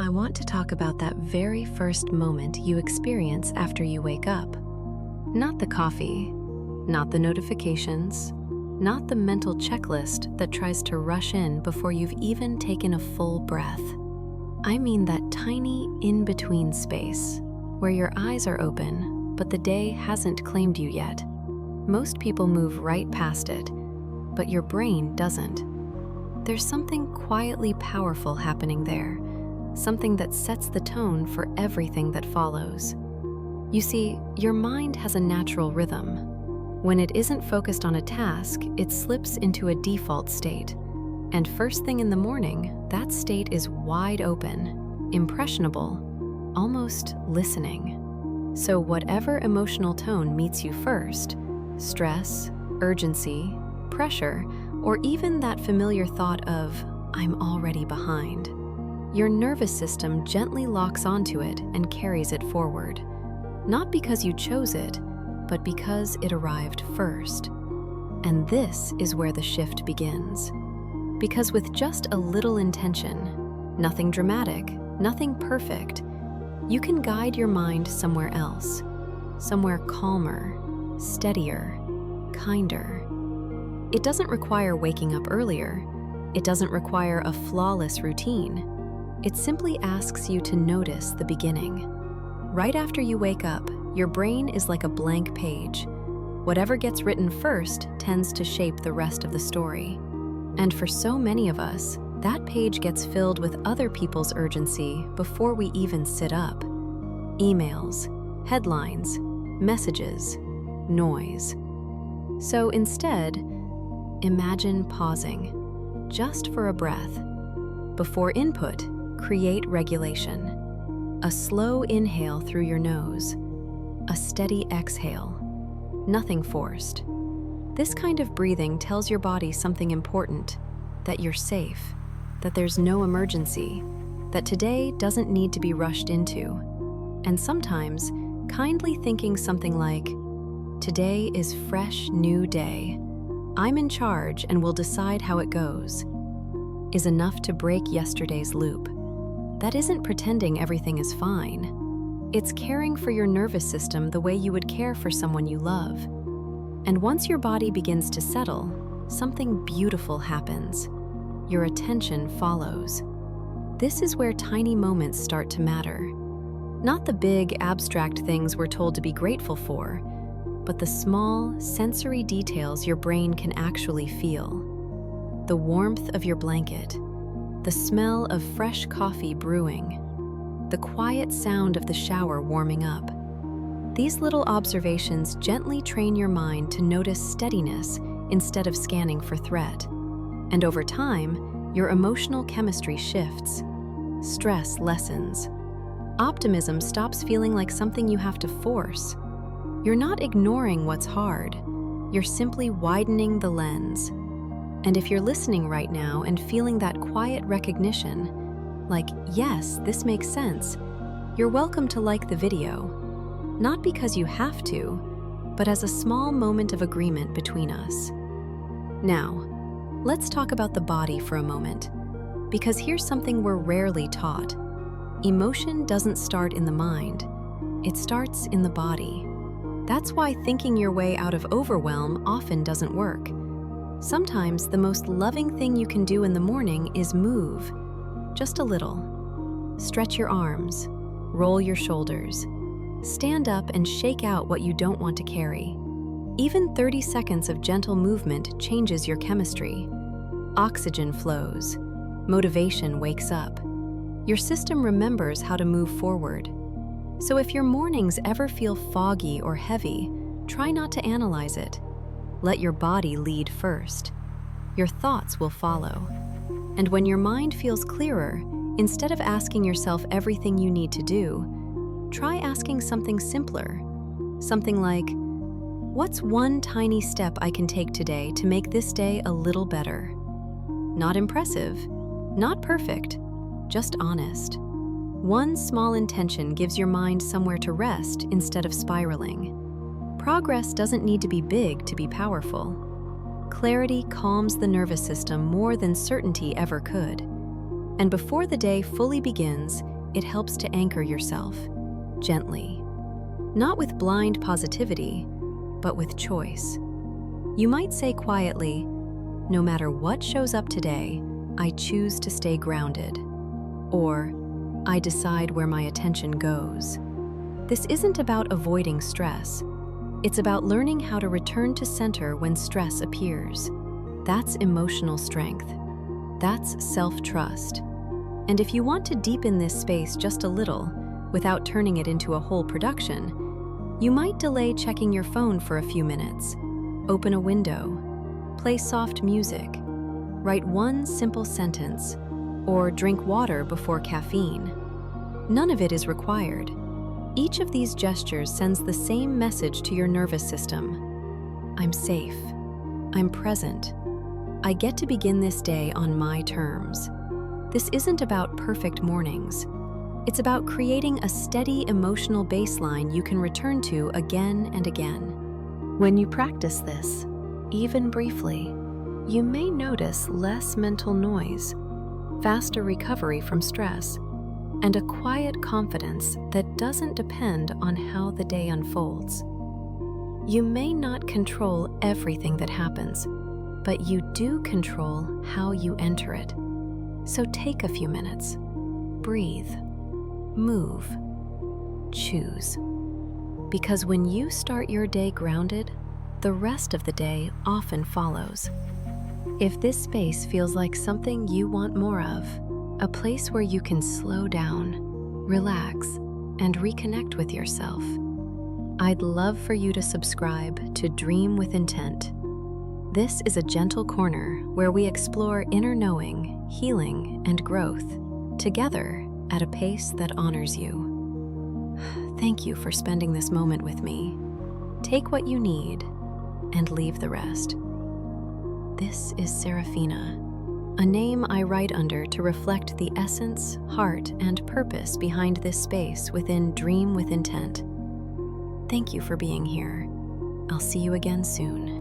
I want to talk about that very first moment you experience after you wake up. Not the coffee, not the notifications, not the mental checklist that tries to rush in before you've even taken a full breath. I mean that tiny in-between space where your eyes are open, but the day hasn't claimed you yet. Most people move right past it, but your brain doesn't. There's something quietly powerful happening there, something that sets the tone for everything that follows. You see, your mind has a natural rhythm. When it isn't focused on a task, it slips into a default state. And first thing in the morning, that state is wide open, impressionable, almost listening. So whatever emotional tone meets you first, stress, urgency, pressure, or even that familiar thought of, "I'm already behind," your nervous system gently locks onto it and carries it forward. Not because you chose it, but because it arrived first. And this is where the shift begins. Because with just a little intention, nothing dramatic, nothing perfect, you can guide your mind somewhere else, somewhere calmer, steadier, kinder. It doesn't require waking up earlier. It doesn't require a flawless routine. It simply asks you to notice the beginning. Right after you wake up, your brain is like a blank page. Whatever gets written first tends to shape the rest of the story. And for so many of us, that page gets filled with other people's urgency before we even sit up. Emails, headlines, messages, noise. So instead, imagine pausing, just for a breath. Before input, create regulation. A slow inhale through your nose, a steady exhale, nothing forced. This kind of breathing tells your body something important, that you're safe, that there's no emergency, that today doesn't need to be rushed into. And sometimes, kindly thinking something like, "Today is fresh new day. I'm in charge and will decide how it goes," is enough to break yesterday's loop. That isn't pretending everything is fine. It's caring for your nervous system the way you would care for someone you love. And once your body begins to settle, something beautiful happens. Your attention follows. This is where tiny moments start to matter. Not the big, abstract things we're told to be grateful for, but the small, sensory details your brain can actually feel. The warmth of your blanket, the smell of fresh coffee brewing, the quiet sound of the shower warming up. These little observations gently train your mind to notice steadiness instead of scanning for threat. And over time, your emotional chemistry shifts. Stress lessens. Optimism stops feeling like something you have to force. You're not ignoring what's hard. You're simply widening the lens. And if you're listening right now and feeling that quiet recognition, like, yes, this makes sense, you're welcome to like the video. Not because you have to, but as a small moment of agreement between us. Now, let's talk about the body for a moment, because here's something we're rarely taught. Emotion doesn't start in the mind, it starts in the body. That's why thinking your way out of overwhelm often doesn't work. Sometimes the most loving thing you can do in the morning is move, just a little. Stretch your arms, roll your shoulders, stand up and shake out what you don't want to carry. Even 30 seconds of gentle movement changes your chemistry. Oxygen flows, motivation wakes up. Your system remembers how to move forward. So if your mornings ever feel foggy or heavy, try not to analyze it. Let your body lead first. Your thoughts will follow. And when your mind feels clearer, instead of asking yourself everything you need to do, try asking something simpler. Something like, what's one tiny step I can take today to make this day a little better? Not impressive, not perfect, just honest. One small intention gives your mind somewhere to rest instead of spiraling. Progress doesn't need to be big to be powerful. Clarity calms the nervous system more than certainty ever could. And before the day fully begins, it helps to anchor yourself, gently. Not with blind positivity, but with choice. You might say quietly, "No matter what shows up today, I choose to stay grounded." Or, "I decide where my attention goes." This isn't about avoiding stress. It's about learning how to return to center when stress appears. That's emotional strength. That's self-trust. And if you want to deepen this space just a little, without turning it into a whole production, you might delay checking your phone for a few minutes, open a window, play soft music, write one simple sentence, or drink water before caffeine. None of it is required. Each of these gestures sends the same message to your nervous system. I'm safe. I'm present. I get to begin this day on my terms. This isn't about perfect mornings. It's about creating a steady emotional baseline you can return to again and again. When you practice this, even briefly, you may notice less mental noise, faster recovery from stress, and a quiet confidence that doesn't depend on how the day unfolds. You may not control everything that happens, but you do control how you enter it. So take a few minutes, breathe, move, choose. Because when you start your day grounded, the rest of the day often follows. If this space feels like something you want more of, a place where you can slow down, relax, and reconnect with yourself, I'd love for you to subscribe to Dream with Intent. This is a gentle corner where we explore inner knowing, healing, and growth, together at a pace that honors you. Thank you for spending this moment with me. Take what you need and leave the rest. This is Seraphina, a name I write under to reflect the essence, heart, and purpose behind this space within Dream with Intent. Thank you for being here. I'll see you again soon.